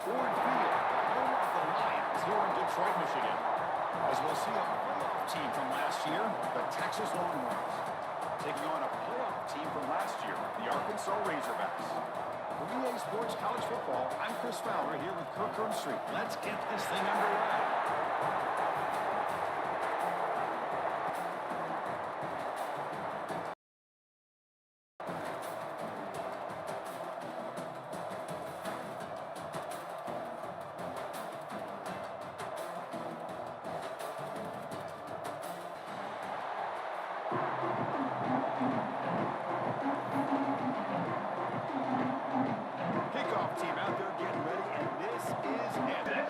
Ford Field, home of the Lions here in Detroit, Michigan. As we'll see a playoff team from last year, the Texas Longhorns, taking on a playoff team from last year, the Arkansas Razorbacks. For EA Sports College Football, I'm Chris Fowler here with Kirk Herbstreit. Let's get this thing underway. Kickoff team out there getting ready, and this is it.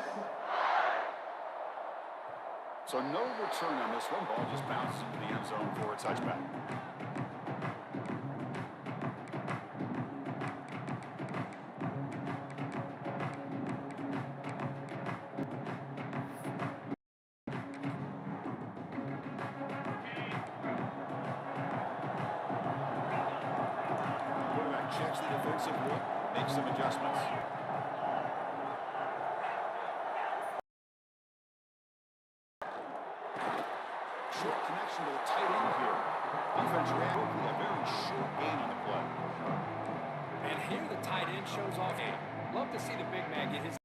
So no return on this one. Ball just bounces into the end zone for a touchback. Quarterback checks the defensive look, makes some adjustments. Short connection to the tight end here. Defense ran a very short gain on the play. And here the tight end shows off. Love to see the big man get his.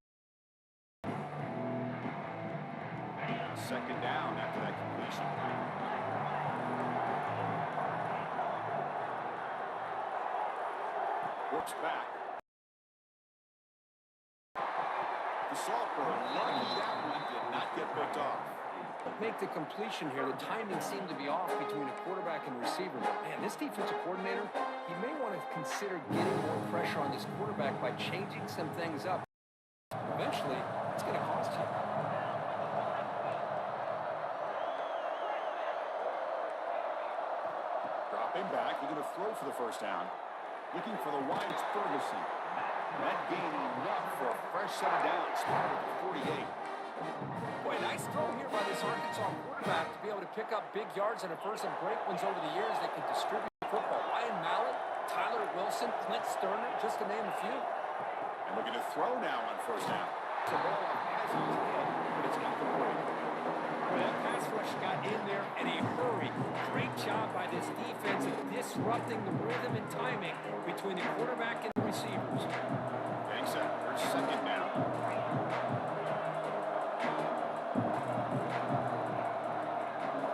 Second down after that completion. Works back. The sophomore, lucky that one did not get picked off. Make the completion here. The timing seemed to be off between a quarterback and receiver. But man, this defensive coordinator, he may want to consider getting more pressure on this quarterback by changing some things up. Eventually, it's going to cost you. Dropping back, he's going to throw for the first down. Looking for the wide, it's Ferguson. That gain enough for a fresh set of downs. Started at the 48. Boy, nice throw here by this Arkansas quarterback to be able to pick up big yards and a first and great ones over the years that can distribute football. Ryan Mallett, Tyler Wilson, Clint Sterner, just to name a few. And looking to throw now on first down. The ball has his head, but it's not the break. That pass rush got in there in a hurry. Great job by this defense of disrupting the rhythm and timing between the quarterback and the receivers. Thanks, for second down.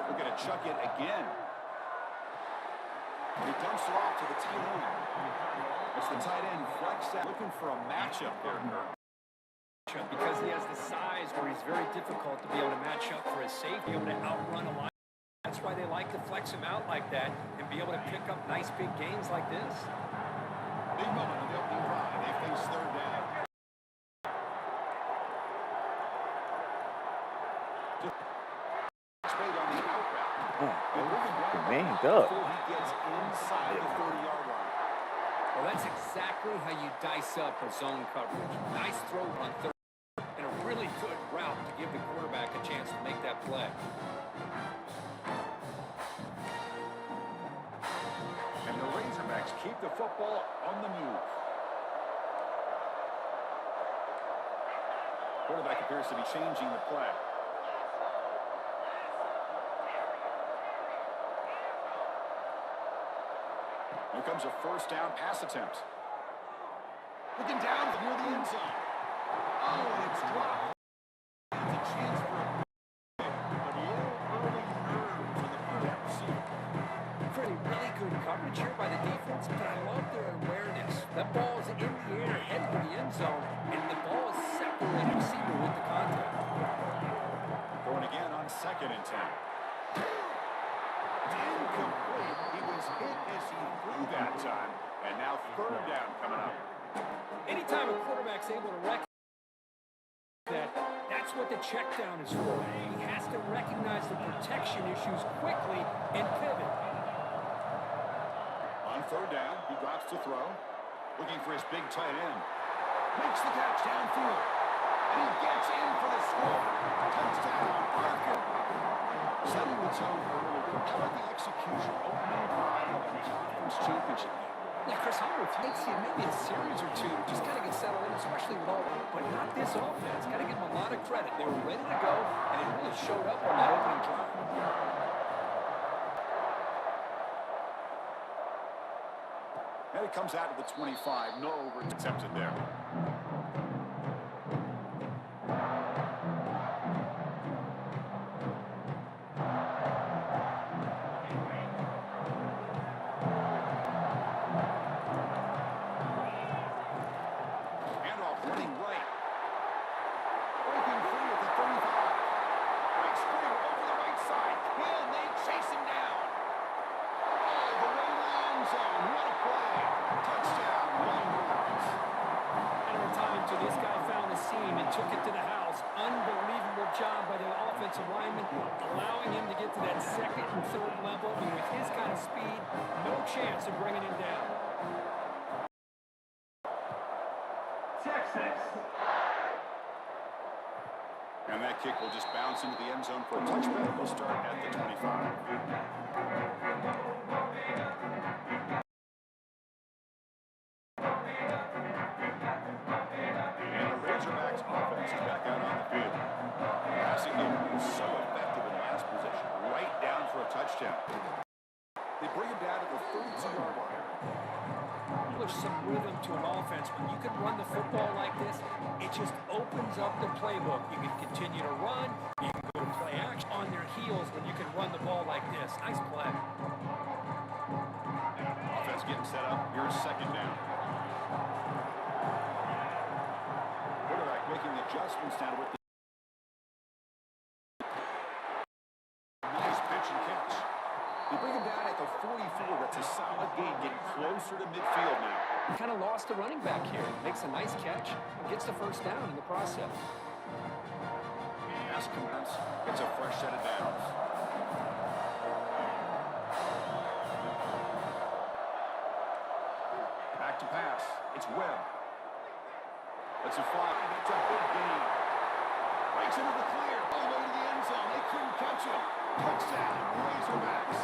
We're going to chuck it again. He dumps it off to the tight end. It's the tight end flex out. Looking for a matchup there, Kirk. Because he has the size where he's very difficult to be able to match up for his safety, able to outrun a line. That's why they like to flex him out like that and be able to pick up nice big gains like this. Big moment in the opening drive. They face third down. Straight on the out route. Manned up. He gets inside the 30-yard line. Well, that's exactly how you dice up a zone coverage. Nice throw on third. And a really good route to give the quarterback a chance to make that play. And the Razorbacks keep the football on the move. Quarterback appears to be changing the play. Here comes a first down pass attempt. Looking down near the end zone. Oh, and it's dropped. It's a chance for a but a little early nerve for the quarterback receiver. Really good coverage here by the defense, but I love their awareness. That ball is in the air, headed for the end zone, and the ball is separating the receiver with the contact. Going again on 2nd and 10. Incomplete. He was hit as he threw that time, and now third down coming up. Anytime a quarterback's able to recognize that, that's what the check down is for. He has to recognize the protection issues quickly and pivot. On third down, he drops to throw. Looking for his big tight end. Makes the catch downfield. And he gets in for the score. Touchdown, Arkansas. Setting the tone early. How about the execution? Opening drive of the conference championship game. Yeah, Chris, I'm with you. See maybe a series or two just kind of get settled in, especially with all, but not had it. They were ready to go, and it really showed up on that opening drive. And it comes out to the 25. No over attempted there. Took it to the house. Unbelievable job by the offensive lineman, allowing him to get to that second and third level. And with his kind of speed, no chance of bringing him down. Texas. And that kick will just bounce into the end zone for a touchback. We'll start at the 25. Touchdown. They bring him down to the 32-yard line. There's some rhythm to an offense. When you can run the football like this, it just opens up the playbook. You can continue to run. You can go to play action on their heels when you can run the ball like this. Nice play. Offense getting set up. Here's second down. Quarterback making adjustments down with the They bring him down at the 44. That's a solid gain, getting closer to midfield now. Kind of lost the running back here. Makes a nice catch and gets the first down in the process. Pass commence. It's a fresh set of downs. Back to pass. It's Webb. That's a fly. That's a big gain. Breaks into the clear. All the way to the end zone. They couldn't catch him. Touchdown, Razorbacks.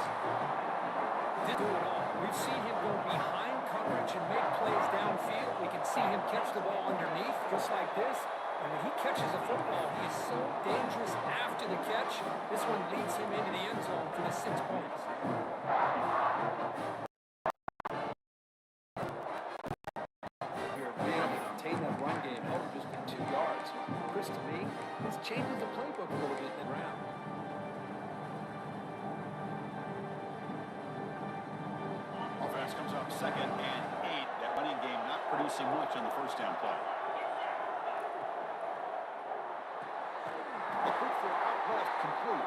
Didn't do it all. We've seen him go behind coverage and make plays downfield. We can see him catch the ball underneath, just like this. And when he catches a football, he is so dangerous after the catch. This one leads him into the end zone for the 6 points. Here, man, maintain that run game. Over just 2 yards. Chris, to me, this changes the playbook a little bit in the round. Comes up 2nd and 8. That running game not producing much on the first down play. The quick throw out left complete.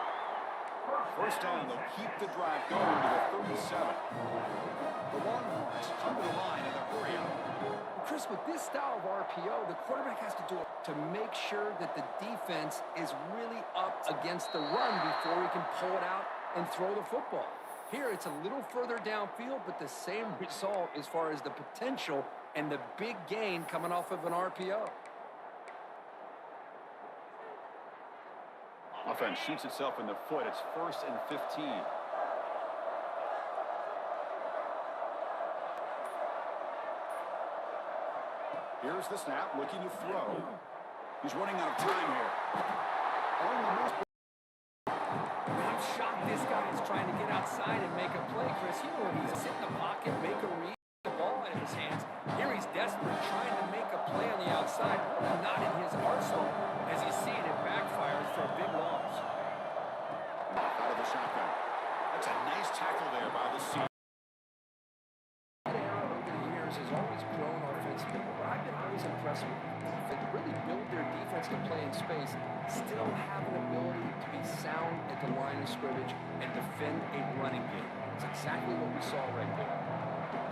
First down, they'll keep the drive going to the 37. The Longhorns come to the line in a hurry up. Chris, with this style of RPO, the quarterback has to do it to make sure that the defense is really up against the run before he can pull it out and throw the football. Here, it's a little further downfield, but the same result as far as the potential and the big gain coming off of an RPO. Offense shoots itself in the foot. It's 1st and 15. Here's the snap, looking to throw. He's running out of time here. I'm shocked this guy is trying to get outside and make a play, Chris. You know he's sit in the pocket, make a read, the ball in his hands. Here he's desperate, trying to make a play on the outside. Not in his arsenal. As you see it, it backfires for a big loss. Out of the shotgun. That's a nice tackle there by the senior. That era over the years has always grown offensively, but I've been always impressed with defense. Really build their defense to play in space, still have an ability to be sound at the line of scrimmage and defend a running game. It's exactly what we saw right there.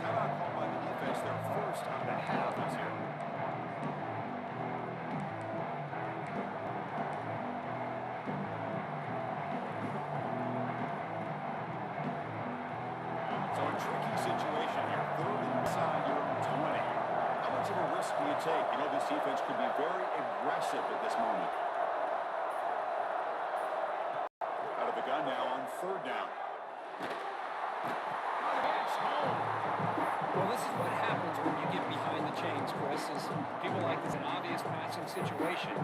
Timeout called by the defense, their first on the half is here. So a tricky situation here. 3rd and inside your 20. How much of a risk do you take? You know, this defense could be very aggressive at this moment. Out of the gun now on 3rd down. Well, this is what happens when you get behind the chains, Chris. Is people like this an obvious passing situation.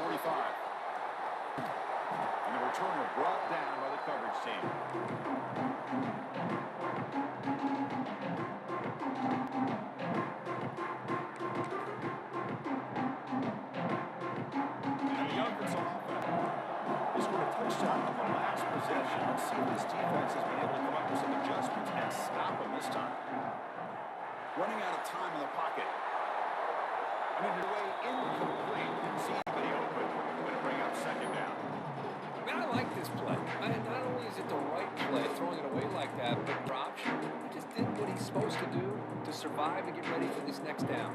45. And the returner brought down by the coverage team. And the Arkansas offense has scored a touchdown on the last possession. Let's see if this defense has been able to come up with some adjustments and stop them this time. Running out of time in the pocket. And in the way incomplete. Didn't see anybody open. Going to bring up second down. Man, I like this play. Not only is it the right play, throwing it away like that, but for option, he just did what he's supposed to do to survive and get ready for this next down.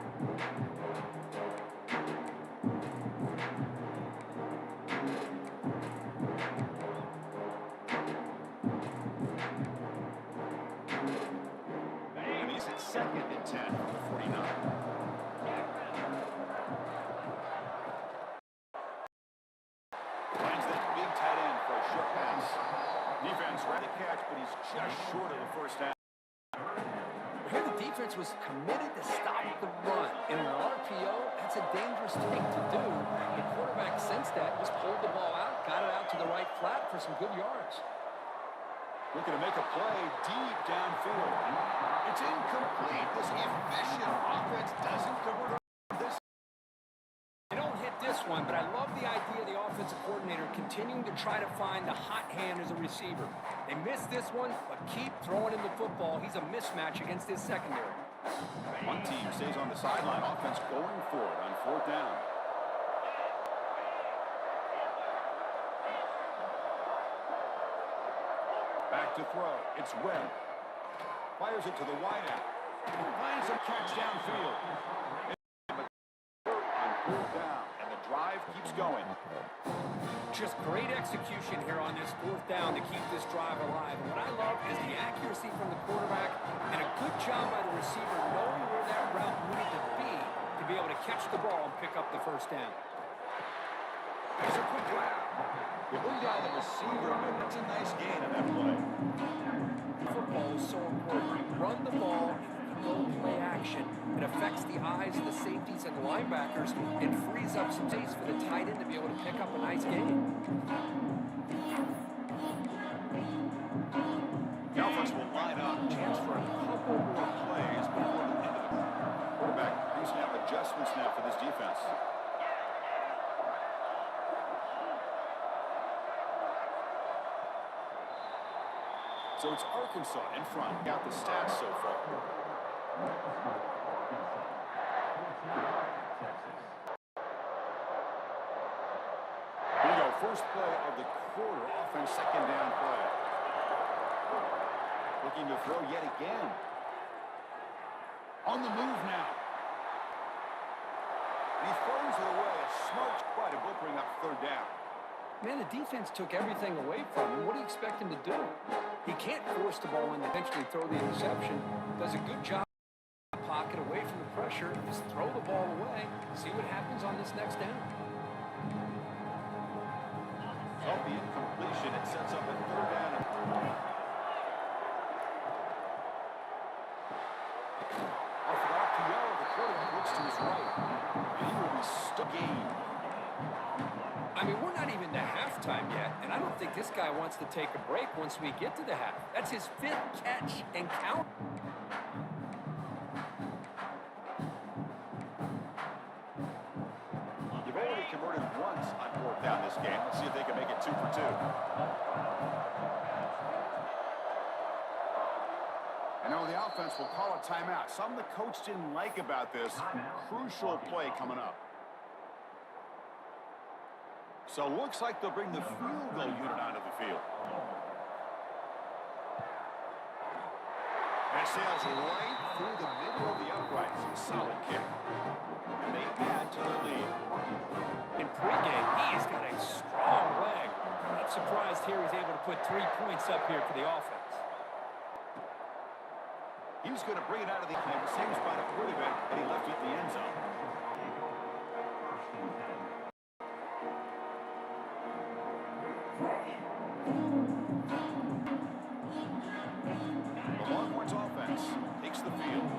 And he's at 2nd and 10 from the 49. Finds that big tight end for a short pass. Defense ready to catch, but he's just short of the first down. Here the defense was committed to stop the run. In an RPO, that's a dangerous thing to do. The quarterback sensed that, just pulled the ball out, got it out to the right flat for some good yards. Looking to make a play deep downfield. It's incomplete. This efficient offense doesn't convert this. They don't hit this one, but I love the idea of the offensive coordinator continuing to try to find the hot hand as a receiver. They missed this one, but keep throwing him the football. He's a mismatch against his secondary. One team stays on the sideline. Offense going for it on 4th down. Back to throw. It's Webb. Fires it to the wideout. Finds a catch downfield. On 4th down, and the drive keeps going. Just great execution here on this 4th down to keep this drive alive. And what I love is the accuracy from the quarterback and a good job by the receiver knowing where that route needed to be able to catch the ball and pick up the first down. There's a quick grab. They bring down the receiver, but that's a nice gain in that play. Football is so important. Run the ball, go play action. It affects the eyes of the safeties and the linebackers and frees up some space for the tight end to be able to pick up a nice gain. The offense will line up. Chance for a couple more plays before the end of it. Quarterback using up adjustments now for this defense. So it's Arkansas in front. Got the stats so far. Here we go. First play of the quarter. Offense, 2nd down play. Looking to throw yet again. On the move now. And he throws it away. A smart play to both bring up 3rd down. Man, the defense took everything away from him. What do you expect him to do? He can't force the ball and eventually throw the interception. Does a good job pocket away from the pressure. Just throw the ball away. See what happens on this next down. Off the incompletion, it sets up a 3rd down. Off the RPO, the quarterback looks to his right. And he will be stuck in. I mean, we're not even to halftime yet, and I don't think this guy wants to take a break once we get to the half. That's his 5th catch and count. You've already converted once on 4th down this game. Let's see if they can make it 2 for 2. I know the offense will call a timeout. Something the coach didn't like about this. Crucial play coming up. So looks like they'll bring the field goal unit onto the field. And it sails right through the middle of the uprights. Solid kick. And they add to the lead. In pregame, he's got a strong leg. Not surprised here he's able to put 3 points up here for the offense. He was going to bring it out of the same spot at quarterback, and he left it in the end zone. The Longhorns offense takes the field.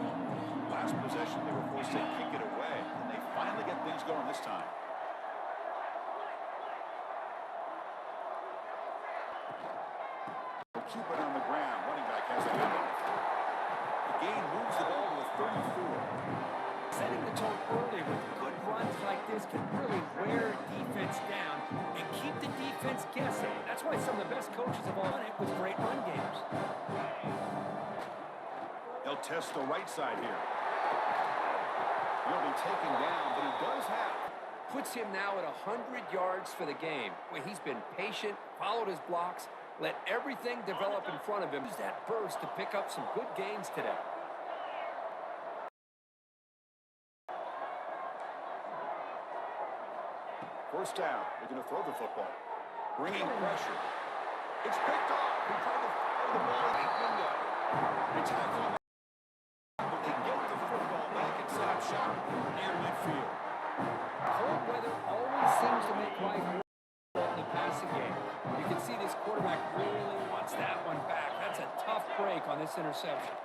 Last possession, they were forced to kick it away, and they finally get things going this time. Keep it on the ground. Running back has a handoff. The gain moves the ball to the 34. Setting the tone early with good runs like this can really wear defense down and keep the defense guessing. That's why some of the best coaches have all done it with great run games. He'll test the right side here. He'll be taken down, but he does have. Puts him now at 100 yards for the game, where he's been patient, followed his blocks, let everything develop in front of him. Use that burst to pick up some good gains today. First down. They're going to throw the football. Bringing pressure. It's picked off. They try to fire the ball out the window. They tackle him. But they get the football back and set up shop near midfield. Cold weather always seems to make life more difficult in the passing game. You can see this quarterback really wants that one back. That's a tough break on this interception.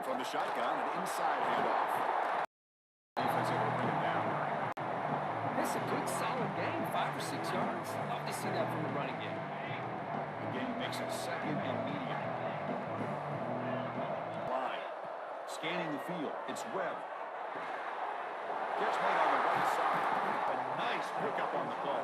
From the shotgun, an inside handoff. Defense able to bring him down. This is a good, solid game, 5 or 6 yards. Love to see that from the running game. The game makes it second and medium. Line. Scanning the field. It's Webb. Gets made on the right side. A nice pickup on the play.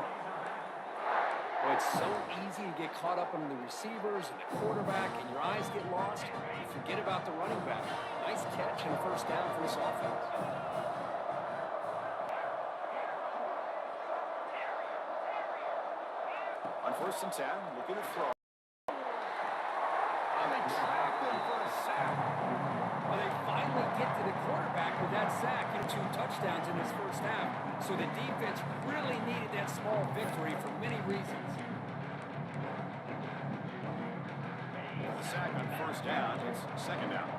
Well, it's so easy to get caught up in the receivers and the quarterback, and your eyes get lost. You forget about the running back. Nice catch and a first down for this offense. On 1st and 10, looking to throw. And they trap him for a sack. Well, they finally get to the quarterback with that sack and 2 touchdowns in this first half. So the defense really needed that small victory for many reasons. The sack on 1st down. It's 2nd down.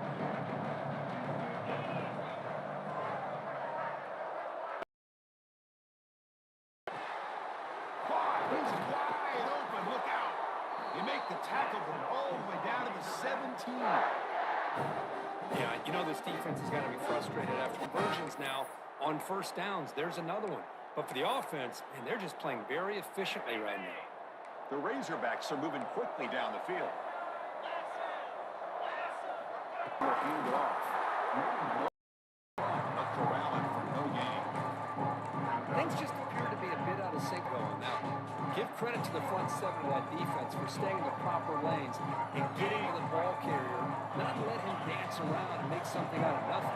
He's wide open. Look out. You make the tackle, but all the way down to the 17. Yeah, you know this defense has got to be frustrated after conversions now on 1st downs. There's another one. But for the offense, man, they're just playing very efficiently right now. The Razorbacks are moving quickly down the field. They'll hand it off. A corralling for no gain. Things just appear to be a bit out of sync on that one. Give credit to the front 7 of that defense for staying in the proper lanes and getting to the ball carrier, not let him dance around and make something out of nothing.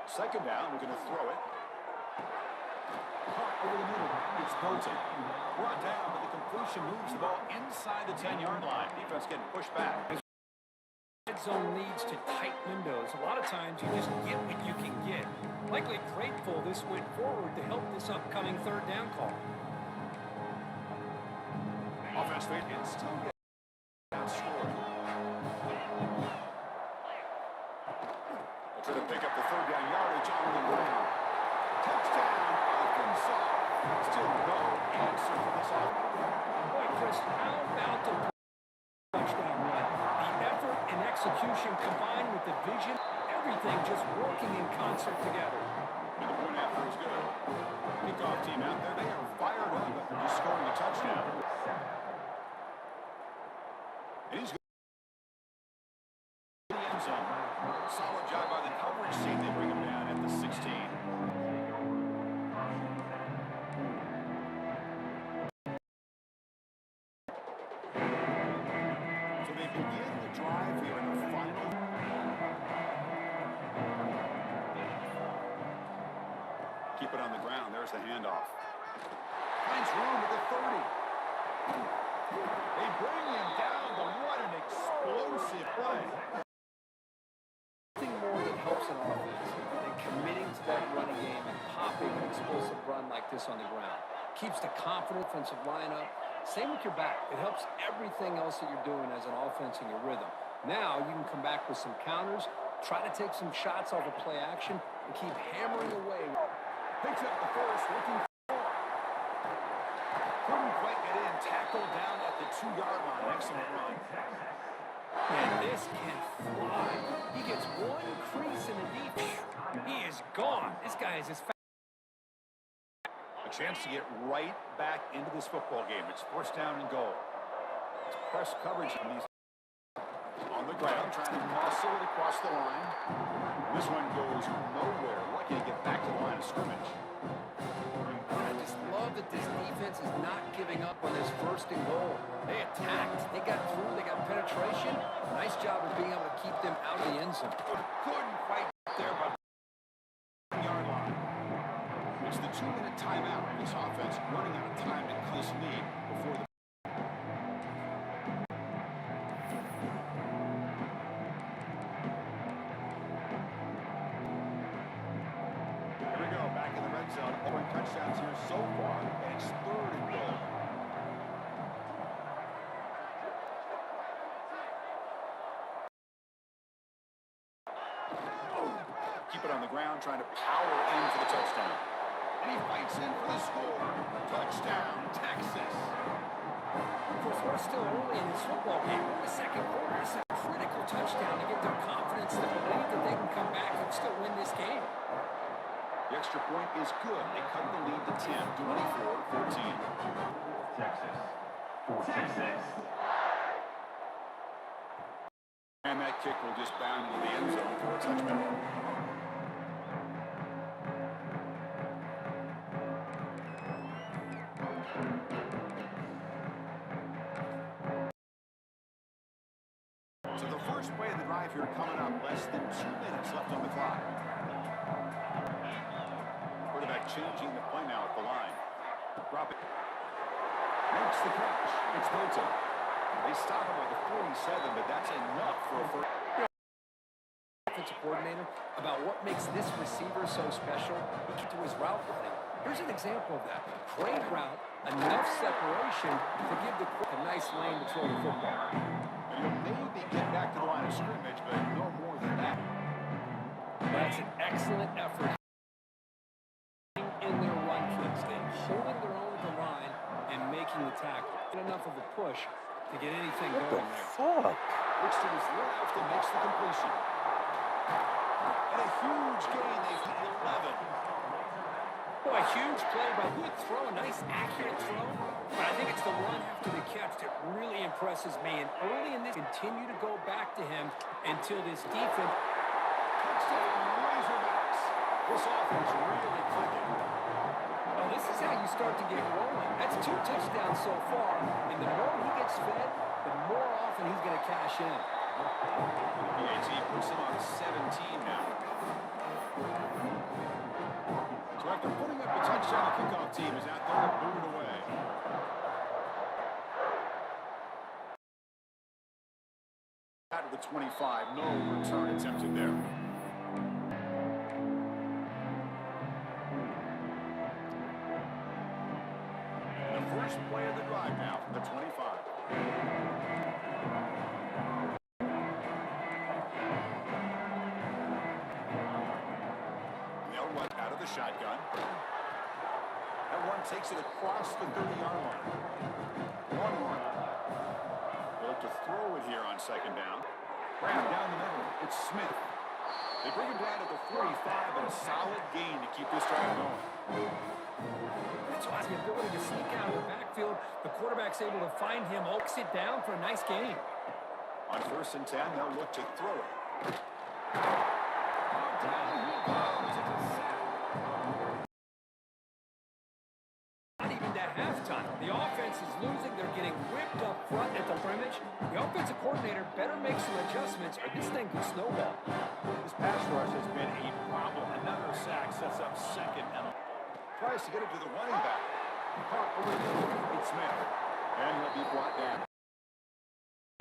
2nd down, we're going to throw it. Caught over the middle. It's Bolton. Brought down, but the completion moves the ball inside the 10-yard line. Defense getting pushed back. Red zone leads to tight windows. A lot of times you just get what you can get. Likely grateful this went forward to help this upcoming 3rd down call. Offense fade and still get outscored. They'll try to pick up the 3rd down yardage on the ground. Touchdown, Arkansas. Still no answer for this offense. Boy, Chris, how about the touchdown run? The effort and execution combined with the vision, everything just working in concert together. And the point after is good. Kickoff team out there, they are fired up after just scoring a touchdown. And he's going to the end zone. Solid job by the coverage team. They bring him down at the 16. So they begin the drive here in the final. Keep it on the ground. There's the handoff. Finds room at the 30. They bring him down, but what an explosive play. Nothing more that helps an offense than committing to that running game and popping an explosive run like this on the ground. Keeps the confident offensive line up. Same with your back. It helps everything else that you're doing as an offense in your rhythm. Now you can come back with some counters, try to take some shots off of play action, and keep hammering away. Picks up the first, looking for. Couldn't quite get in. Tackled down at the 2-yard line. Excellent run. And this can fly. He gets one crease in the deep. He is gone. This guy is as fast. A chance to get right back into this football game. It's first down and goal. It's press coverage from these on the ground, trying to muscle it across the line. This one goes nowhere. Lucky to get back to the line of scrimmage. I just love that this defense is not giving up on this first and goal. They attacked. They got through. They got penetration. Nice job of being able to keep them out of the end zone. Couldn't quite get there, but yard line. It's the 2-minute timeout. This offense running out of time to cut this lead before the touchdowns here so far, and it's third and goal. Keep it on the ground, trying to power in for the touchdown. And he fights in for the score. Touchdown, Texas. Of course, we're still early in this football game. We're in the second quarter. It's a critical touchdown to get their confidence to believe that they can come back and still win this game. The extra point is good. They cut the lead to 10, 24-14. Texas, 46. And that kick will just bound into the end zone for a touchdown. So the first play of the drive here coming up. Less than 2 minutes left on the clock. Changing the play now at the line. Drop it. Makes the catch. It's Milton. They stop him at the 47, but that's enough for a first. Offensive coordinator about what makes this receiver so special. He gets to his route running. Here's an example of that. Great route, enough separation to give the a nice lane to throw the football. And you'll maybe get back to the line of scrimmage, but no more than that. That's an excellent effort. Holding their own at the line and making the tackle. Enough of a push to get anything going there. Looks to his left and makes the completion. And a huge gain. They've hit 11. Boy, a huge play by good throw. A nice, accurate throw. But I think it's the run after the catch that really impresses me. And early in this, continue to go back to him until this defense. Touchdown, Razorbacks. This offense really clicking. Well, this is how you start to get rolling. That's 2 touchdowns so far. And the more he gets fed, the more often he's going to cash in. PAT puts him on 17 now. So after putting up a touchdown, the kickoff team is out there to boot it away. Out of the 25, no return attempted there. First play of the drive now from the 25. They'll run out of the shotgun. That one takes it across the 30-yard line. One more. They'll look to throw it here on second down. Grab down the middle. It's Smith. They bring him down to the 45, but a solid gain to keep this drive going. The ability to sneak out of the backfield. The quarterback's able to find him, oaks it down for a nice gain. On 1st and 10, they'll look to throw it. Not even to halftime. The offense is losing. They're getting whipped up front at the scrimmage. The offensive coordinator better make some adjustments or this thing could snowball. This pass rush has been a problem. Another sack sets up second and tries to get it to the running back. It's Smith. And he'll be brought down.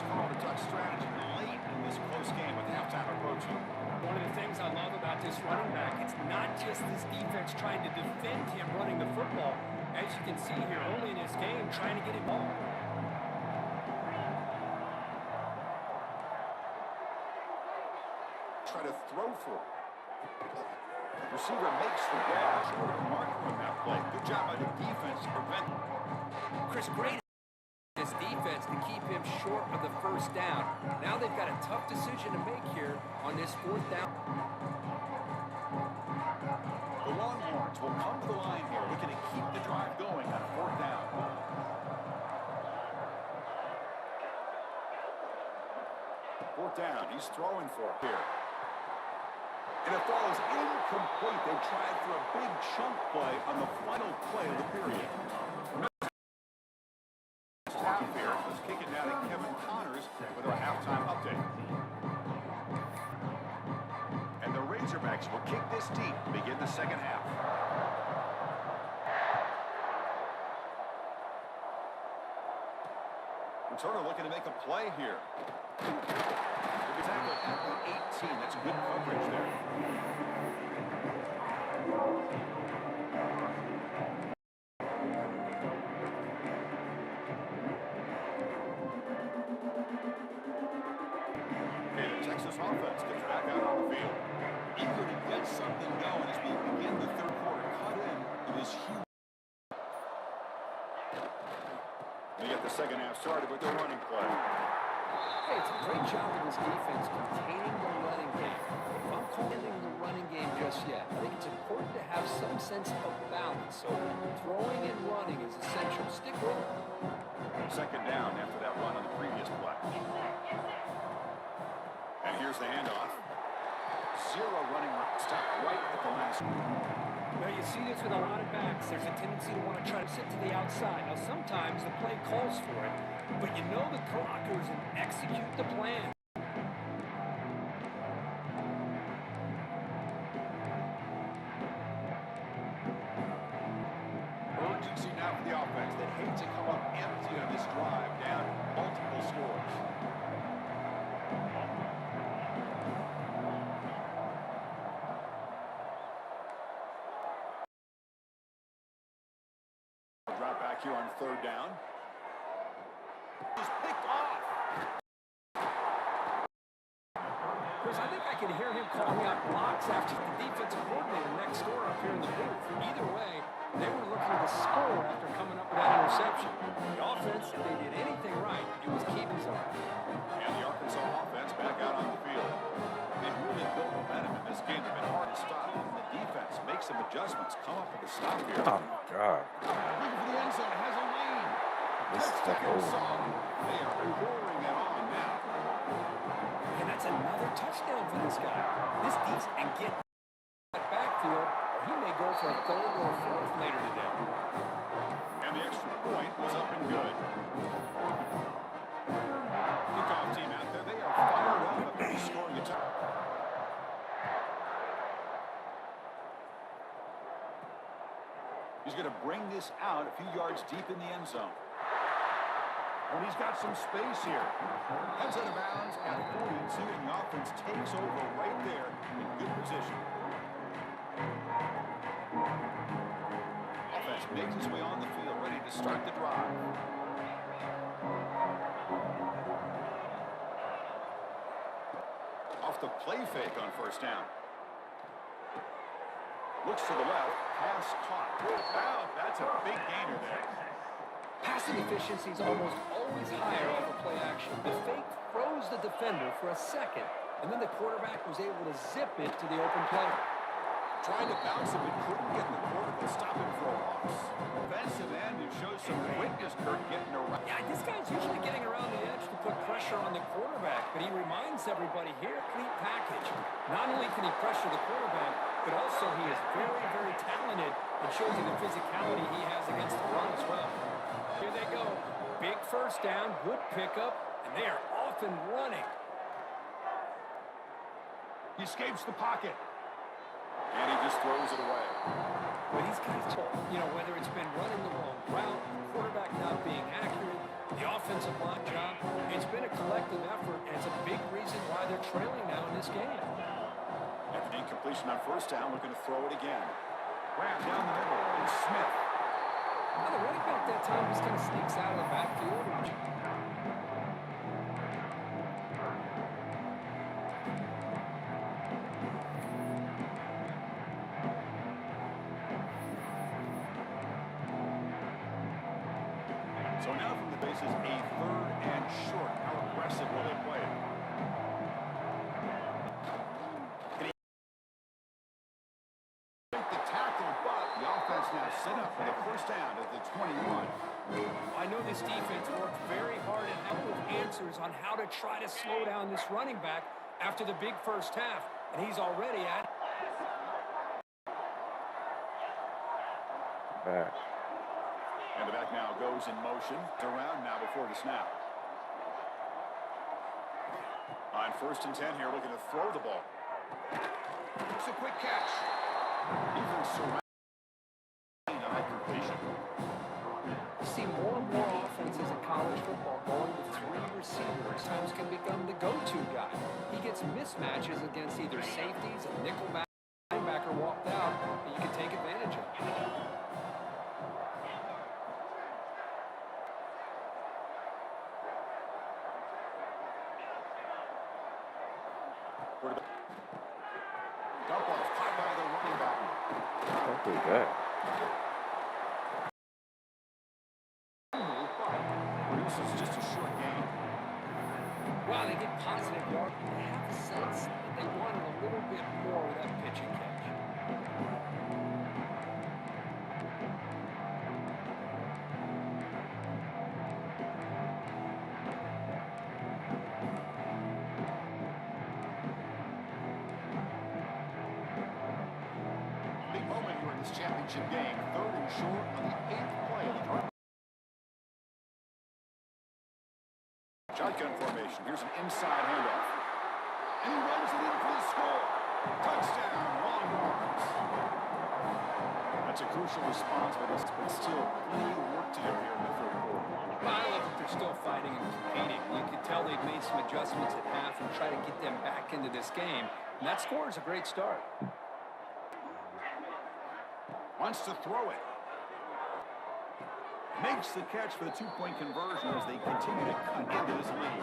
Called a touch strategy late in this close game with halftime approaching. One of the things I love about this running back, it's not just this defense trying to defend him running the football. As you can see here early in this game, trying to get him ball. Try to throw for it. Receiver makes the grab. Short of marker on that play. Good job by the defense to prevent. Chris, great this defense to keep him short of the first down. Now they've got a tough decision to make here on this 4th down. The Longhorns will come to the line here, looking to keep the down. He's throwing for it here. And the throw is incomplete. They tried for a big chunk play on the final play of the period. Half here. Let's kick it down to Kevin Connors with our halftime update. And the Razorbacks will kick this deep to begin the second half. Turner looking to make a play here. Tackle at the 18. That's good coverage there. And the Texas offense gets back out on the field. Eager to get something going as we begin the third quarter. Cut in. It is huge. They get the second half started with the running play. Hey, it's a great job of this defense containing the running game. If I'm calling the running game just yet, I think it's important to have some sense of balance. So throwing and running is essential. Stick with it. Second down after that run on the previous play. And here's the handoff. Zero running stop right at the last. Now, you see this with a lot of backs. There's a tendency to want to try to sit to the outside. Now, sometimes the play calls for it, but you know the blockers and execute the plan. Urgency now for the offense that hates to come up empty on this drive, down multiple scores. Drop back here on third down. He's picked off. Chris, I think I can hear him calling out blocks after the defensive coordinator next door up here in the booth. Either way, they were looking to score after coming up with that interception. The offense, if they did anything right, it was keeping zone. And the Arkansas offense back out on the field. They've really built momentum in this game. They've been hard to stop. And the defense makes some adjustments. Come up with a stop here. Oh, my God. Looking for the end zone. Has a lane. This is the Touchdown goal. song. They are roaring it on now. And that's another touchdown for this guy. This defense and get that backfield, or he may go for a third or a fourth later today. And the extra point was up and good. Kickoff team out there. They are fired up about scoring a touchdown. He's going to bring this out a few yards deep in the end zone. And he's got some space here. Heads out of bounds at 42, and the offense takes over right there in good position. Offense makes his way on the field, ready to start the drive. Off the play fake on first down. Looks to the left, pass caught. Wow, that's a big gainer there. Passing efficiency is almost always higher off of play action. The fake froze the defender for a second, and then the quarterback was able to zip it to the open play. Trying to bounce him, but couldn't get the quarterback. Stop him for a loss. Defensive end who shows some quickness, Kurt, getting around. Yeah, this guy's usually getting around the edge to put pressure on the quarterback, but he reminds everybody here, complete package. Not only can he pressure the quarterback, but also he is very, very talented and shows you the physicality he has against the run as well. Here they go. Big first down, good pickup, and they are off and running. He escapes the pocket. And he just throws it away. Well, these guys, you know, whether it's been running the wrong route, the quarterback not being accurate, the offensive line job, it's been a collective effort, and it's a big reason why they're trailing now in this game. After the incompletion on first down, looking to throw it again. Wrap down the middle, and Smith. Now, the running back that time just kind of sneaks out of the backfield. So now from the bases, a third and short. How aggressive will they play it? Can he make the tackle, but the offense now set up for the first first down at the 21. I know this defense worked very hard and helped with answers on how to try to slow down this running back after the big first half, and he's already at it. And the back now goes in motion. Around now before the snap. On 1st and 10 here, looking to throw the ball. It's a quick catch. Even surrounding on that completion. You see more and more offenses in college football going with 3 receivers. Times can become the go-to guy. He gets mismatches against either safeties, a nickel linebacker walked out, and you can take advantage of it. Dump off, caught by the running back. Don't do that. Produces just a short gain. Wow, they get positive yards. They have a sense that they wanted a little bit more of that pitch and catch. Big moment here in this championship game. 3rd and short on the 8th play. Shotgun formation. Here's an inside handoff. And he runs it in for the score. Touchdown, Longhorns. That's a crucial response for this, but still plenty of work to do here in the 3rd quarter. Well, I love that they're still fighting and competing. You can tell they've made some adjustments at half and try to get them back into this game. And that score is a great start. Wants to throw it. Makes the catch for the 2-point conversion as they continue to cut into this lead.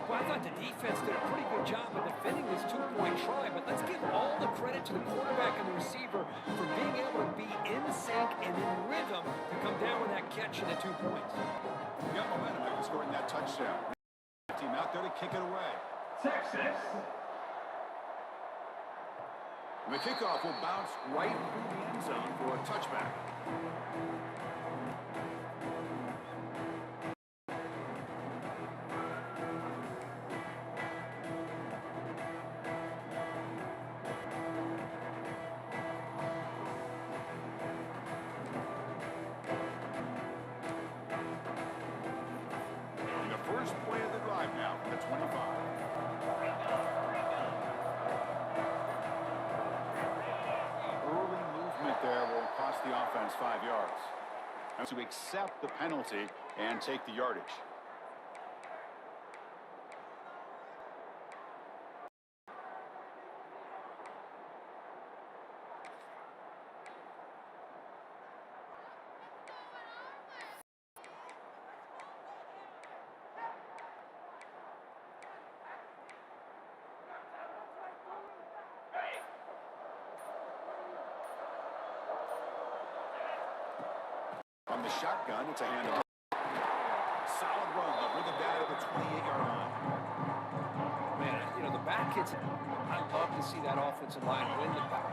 Well, I thought the defense did a pretty good job of defending this 2-point try, but let's give all the credit to the quarterback and the receiver for being able to be in sync and in rhythm to come down with that catch and the 2 points. We got momentum after scoring that touchdown. Team out there to kick it away. Texas. And the kickoff will bounce right through the end zone for a touchback. And the first play of the drive now from the 25. There will cost the offense 5 yards. And to accept the penalty and take the yardage. From the shotgun, it's a handoff. Solid run. They'll bring it down to the 28-yard line. Man, you know, the back hits. I love to see that offensive line win the back.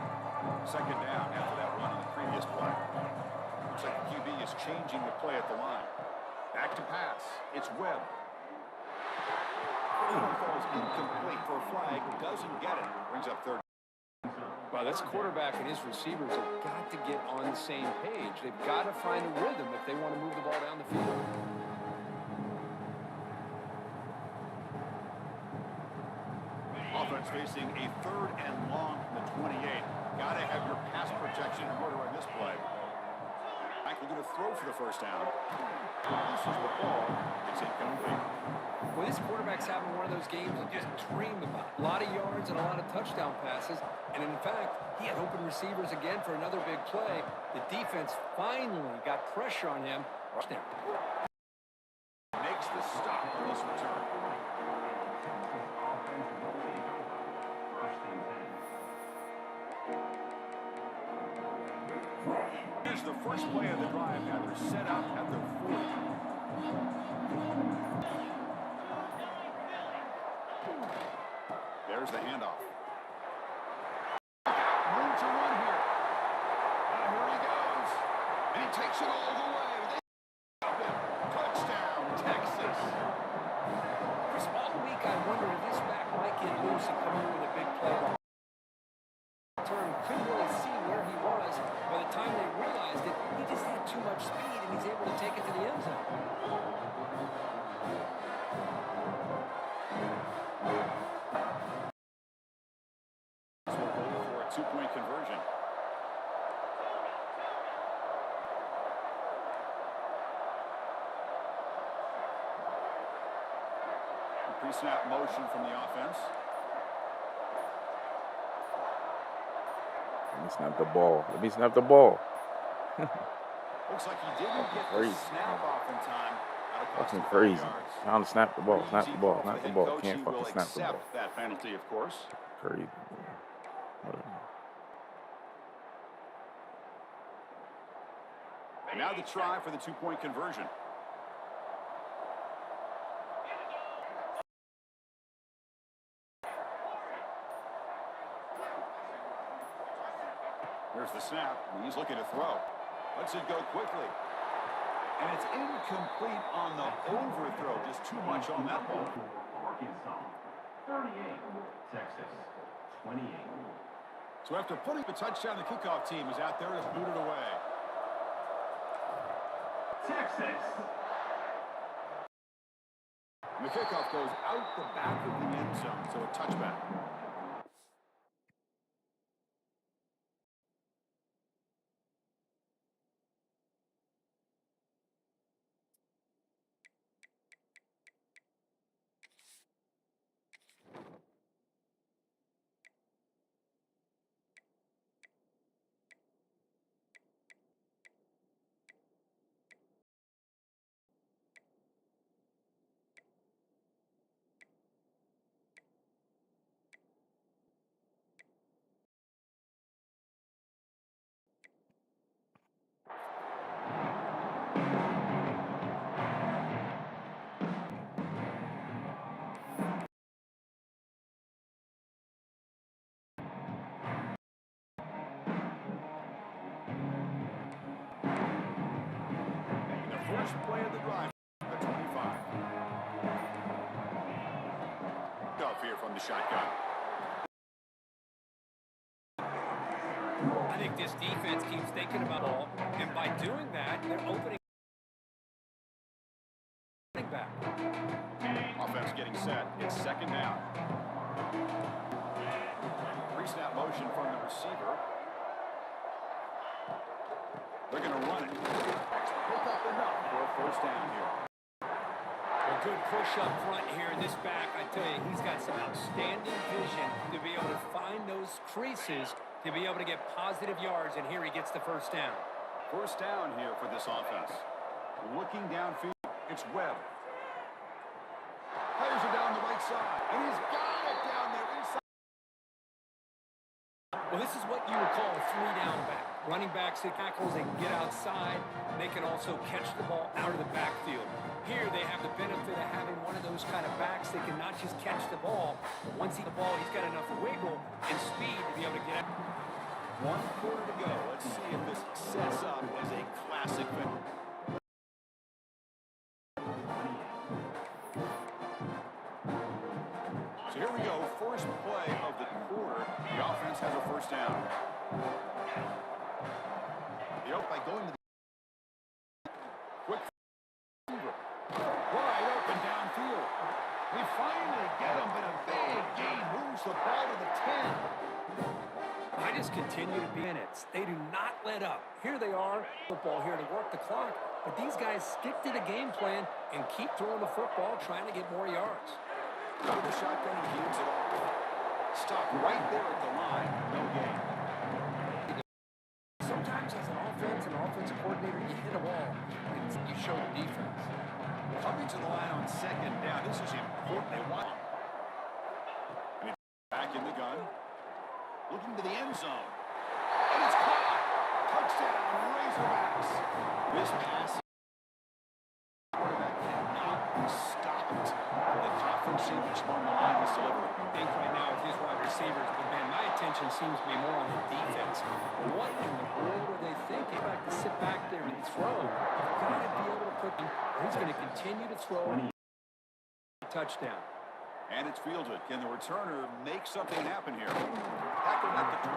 2nd down after that run on the previous play. Looks like the QB is changing the play at the line. Back to pass. It's Webb. Falls incomplete for a flag. Doesn't get it. Brings up 3rd. Well, this quarterback and his receivers have got to get on the same page. They've got to find a rhythm if they want to move the ball down the field. Offense facing a 3rd and long from the 28. Got to have your pass protection in order on this play. Mike, we're going to throw for the first down. This is the ball. It's incomplete. Well, this quarterback's having one of those games you just dream about. A lot of yards and a lot of touchdown passes. And in fact, he had open receivers again for another big play. The defense finally got pressure on him. Makes the stop on this return. Here's the first play of the drive. Now they're set up at their 40. There's the handoff. Room to run here. Here he goes. And he takes it all the way. They stop him. Touchdown, Texas. Chris, all week I wonder if this back might get loose and come up with a big play. Turn couldn't really see where he was. By the time they realized it, he just had too much speed, and he's able to take it to the end zone. So we'll go for a two-point conversion. Pre-snap motion from the offense. Let me snap the ball. Let me snap the ball. Looks like he didn't get the Crazy. snap off in time. Fucking crazy. Trying to snap the ball. Snap the ball. Snap the ball. Can't fucking snap the ball. Accept that penalty, of course. Crazy. Whatever. And now the try for the two-point conversion. Here's the snap. He's looking to throw. Lets it go quickly. And it's incomplete on the overthrow. Just too much on that ball. Arkansas, 38. Texas, 28. So after putting the touchdown, the kickoff team is out there to boot it away. Texas. And the kickoff goes out the back of the end zone, so a touchback. First play of the drive, the 25. Off here from the shotgun. I think this defense keeps thinking about all, and by doing that, they're opening back. Offense getting set. It's second down. Pre-snap motion from the receiver. They're going to run it. Pick up enough for a first down here. A good push up front here in this back. I tell you, he's got some outstanding vision to be able to find those creases, to be able to get positive yards, and here he gets the first down. First down here for this offense. Looking downfield, it's Webb. Fires it down the right side, and he's got it down there inside. Well, this is what you would call a three-down back. Running backs that tackles, they can get outside. They can also catch the ball out of the backfield. Here they have the benefit of having one of those kind of backs that can not just catch the ball, but once he's the ball, he's got enough wiggle and speed to be able to get out. 1 quarter to go. Let's see if this sets up as a classic win. So here we go. First play of the quarter. The offense has a first down. You know, by going to the quick wide open downfield. We finally get him, but a big gain moves the ball to the 10. I just continue to be minutes. They do not let up. Here they are, football here to work the clock, but these guys stick to the game plan and keep throwing the football, trying to get more yards. Out of the shotgun, he hands it off. Stop right there at the line. No gain. Sometimes as an offensive coordinator, you hit a ball and you show the defense. Coming to the line on second down. This is important. They want him. And he's back in the gun. Looking to the end zone. And it's caught. Touchdown, Razorbacks. This pass. Quarterback cannot be stopped. The conference championship on the line is delivered. I think right now with his wide receivers, but man, my attention attention seems to be more on the defense. What in the world are they thinking? Like to sit back there and throw. You've got to be able to put them. He's going to continue to throw. Touchdown. And it's fielded. Can the returner make something happen here? Tackled at the 22.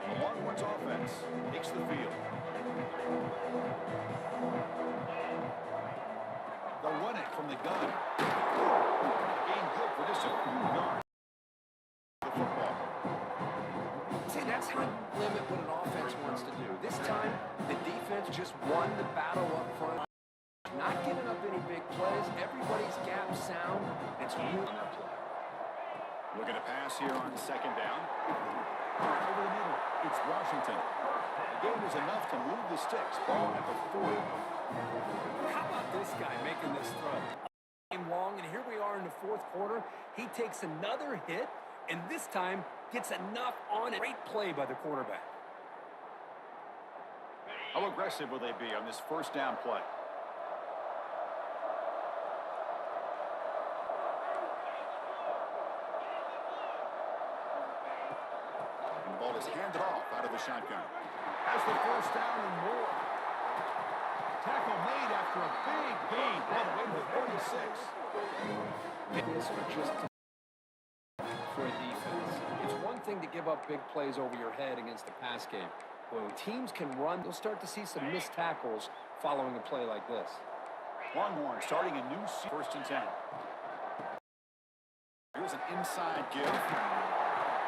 The Longhorns offense takes the field. They'll run it from the gun. Gain good for just a few yards. The football. See, that's how you limit what an offense wants to do. This time, the defense just won the battle up front. Not giving up any big plays. Everybody's gap sound. It's really up play. Looking to pass here on second down. Over the middle, it's Washington. The game is enough to move the sticks. Ball at the 40. How about this guy making this throw? Game long, and here we are in the fourth quarter. He takes another hit, and this time gets enough on it. Great play by the quarterback. How aggressive will they be on this first down play? And the ball is handed off out of the shotgun. Has the first down and more. Tackle made after a big gain. All the way to the 36. This are just for a defense. It's one thing to give up big plays over your head against the pass game. When teams can run, they'll start to see some missed tackles following a play like this. Longhorn starting a new first and 10. Here's an inside give.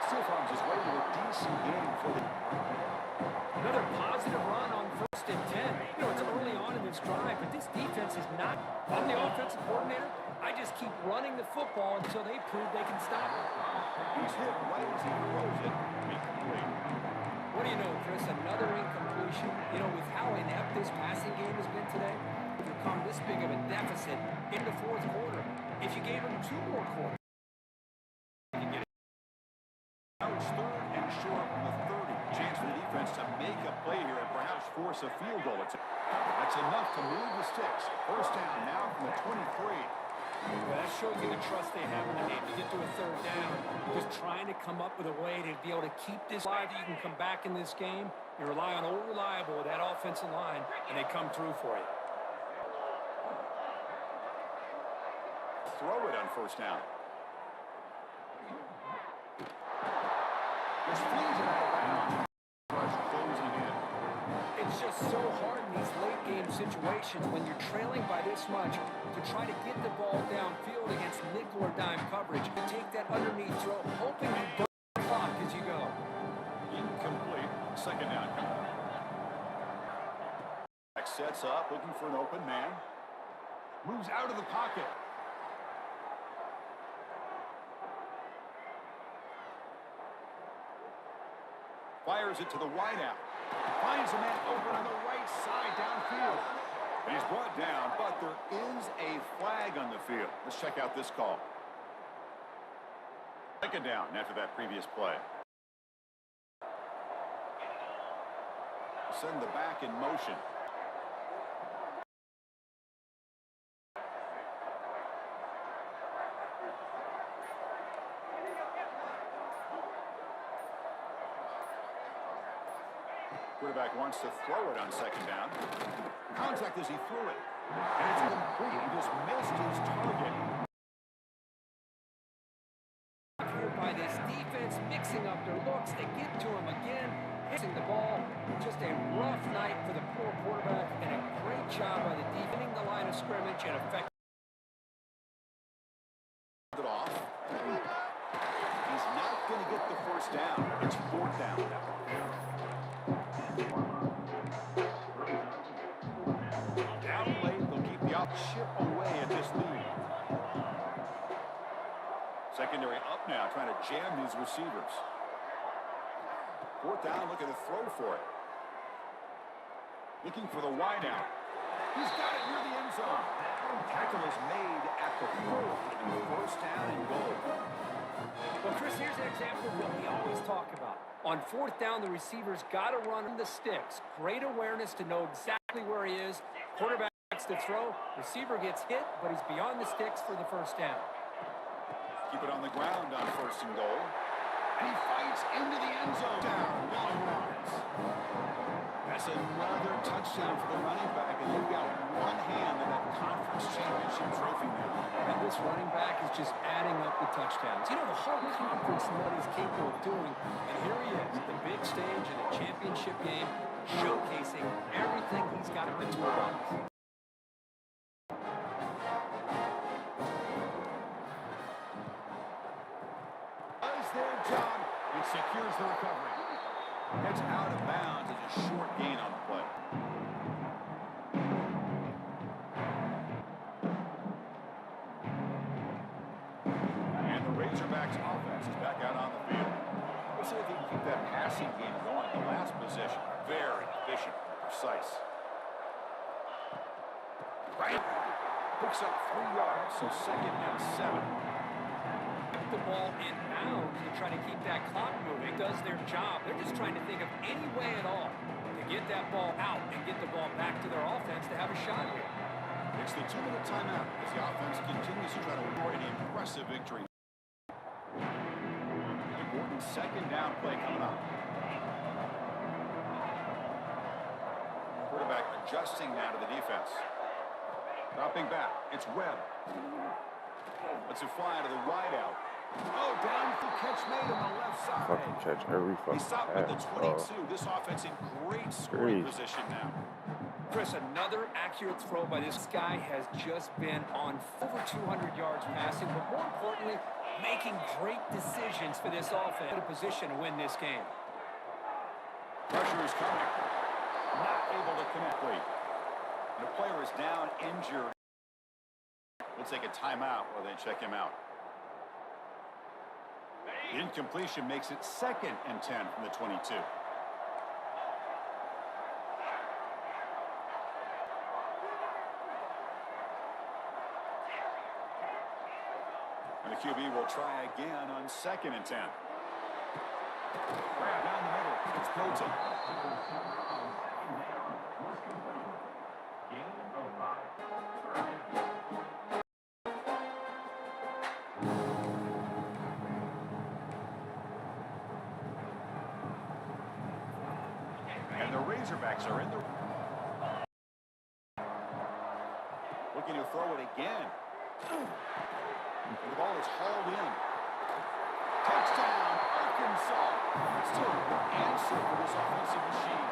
Still finds his way to a decent game for the... Another positive run on first and 10. You know, it's early on in this drive, but this defense is not. I'm the offensive coordinator. I just keep running the football until they prove they can stop it. He's hit right as he throws it. Incomplete. What do you know, Chris? Another incompletion. You know, with how inept this passing game has been today, they've come this big of a deficit in the fourth quarter. If you gave them 2 more quarters, you can get it. Now it's third and short from the 30. Chance for the defense to make a play here and perhaps force a field goal. That's enough to move the sticks. First down now from the 23. Well, that shows you the trust they have in the game to get to a third down. Just trying to come up with a way to be able to keep this alive. You can come back in this game. You rely on old reliable, that offensive line, and they come through for you. Throw it on first down. Just flings it out of bounds. Rush closing in. It's just so hard in these late-game situations when you're trailing by this much to try to get the ball downfield against nickel or dime coverage and take that underneath throw, hoping you burn the clock as you go. Incomplete. Second down. Sets up, looking for an open man. Moves out of the pocket. Fires it to the wideout. Finds a man open on the right side downfield. And he's brought down, but there is a flag on the field. Let's check out this call. Second down after that previous play. Send the back in motion. Quarterback wants to throw it on second down. Contact as he threw it. And it's complete. He just missed his target. Here by this defense, mixing up their looks. They get to him again, hitting the ball. Just a rough night for the poor quarterback, and a great job by the defending the line of scrimmage and effective. It off. He's not going to get the first down. It's fourth down now. Down late, they'll keep the chip away at this lead. Secondary up now, trying to jam these receivers. Fourth down, looking to throw for it. Looking for the wideout. He's got it near the end zone. Tackle is made at the 4, and first down and goal. Well, Chris, here's an example of what we always talk about. On fourth down, the receivers got to run the sticks. Great awareness to know exactly where he is. Quarterback's to throw. Receiver gets hit, but he's beyond the sticks for the first down. Keep it on the ground on 1st and goal. And he fights into the end zone. Down, long runs. That's another touchdown for the running back, and you've got one hand in that conference championship trophy now. And this running back is just adding up the touchdowns. You know, the whole conference and what he's capable of doing. And here he is, the big stage in a championship game, showcasing everything he's got in the toolbox. Does their job. It secures the recovery. Heads out of bounds as a short gain on the play. And the Razorbacks offense is back out on the field. Let's see if they can keep that passing game going. The last possession, very efficient and precise. Right. Picks up 3 yards, so 2nd and 7. The ball in bounds to try to keep that clock moving. Does their job. They're just trying to think of any way at all to get that ball out and get the ball back to their offense to have a shot here. It's the 2-minute timeout as the offense continues to try to score an impressive victory. Important 2nd down play coming up. Quarterback adjusting now to the defense. Dropping back. It's Webb. Lets it fly to the wide out. Oh, down for catch made on the left side. Fucking catch every He fucking stopped at the pass, 22. This offense in great scoring Great. position now. Chris, another accurate throw by this guy has just been on over 200 yards passing, but more importantly, making great decisions for this offense in a position to win this game. Pressure is coming. Not able to connect. The player is down, injured. We'll take a timeout while they check him out. The incompletion makes it 2nd and 10 from the 22. And the QB will try again on 2nd and 10. Grab down the middle. It's Bolton. And the Razorbacks are in the... Looking to throw it again. And the ball is hauled in. Touchdown, Arkansas. Still a good answer for this offensive machine.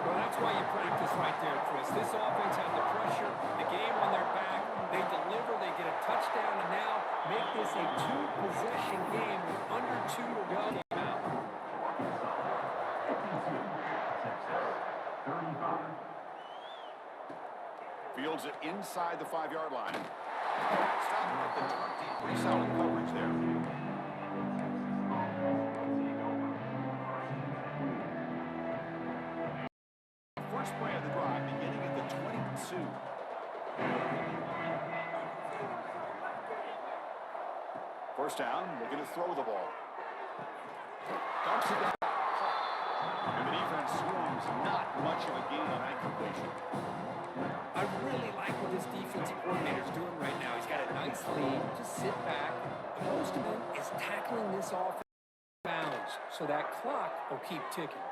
Well, that's why you practice right there, Chris. This offense had the pressure, the game on their back. They deliver, they get a touchdown, and now make this a 2-possession game with under 2 to go. Fields it inside the 5-yard line. Stop at the 20. Pretty solid coverage there. First play of the drive beginning at the 22. First down, looking to throw the ball. Dumps it down. And the defense swings. Not much of a gain on that completion. I really like what this defensive coordinator is doing right now. He's got a nice lead. Just sit back. But most of it is tackling this offense bounds so that clock will keep ticking.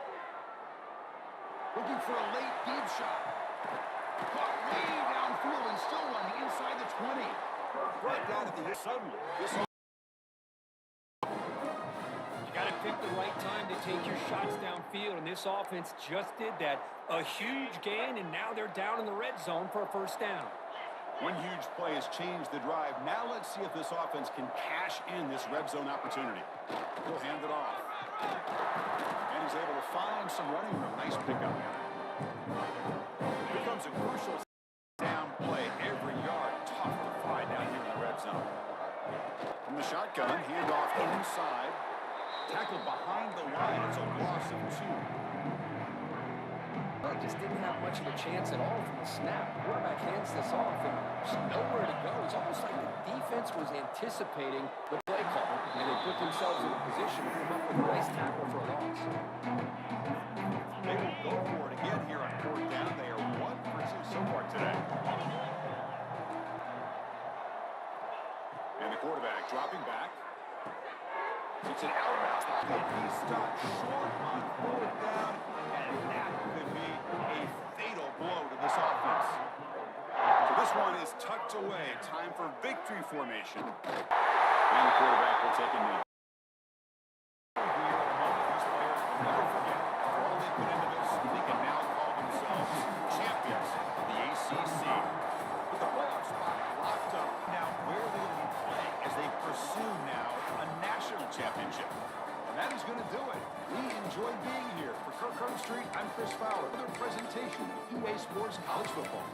Looking for a late deep shot. Caught way downfield and still running inside the 20. Right down at the hit suddenly. You got to pick the right time to take your shots downfield, and this offense just did that. A huge gain, and now they're down in the red zone for a first down. One huge play has changed the drive. Now let's see if this offense can cash in this red zone opportunity. He'll hand it off. And he's able to find some running room. Nice pickup. Becomes a crucial down play. Every yard tough to find down here in the red zone. From the shotgun, handoff inside. Tackled behind the line. It's a loss of 2. Just didn't have much of a chance at all from the snap. Quarterback hands this off, and there's nowhere to go. It's almost like the defense was anticipating the play call, and they put themselves in a position to come up with a nice tackle for a loss. They will go for it again here on fourth down. They are 1 for 2 so far today. And the quarterback dropping back. It's an out-of-bounds. He stopped short on fourth down, and that could be a fatal blow to this offense. So this one is tucked away. Time for victory formation. And the quarterback will take a knee. Here at a moment these players will never forget. For all they put into this, they can now call themselves champions of the ACC. With the playoff spot locked up, now where are they going to be playing as they pursue now a national championship? And that is going to do it. We enjoy being here. For Kirk Street, I'm Chris Fowler. Another presentation of EA Sports College Football.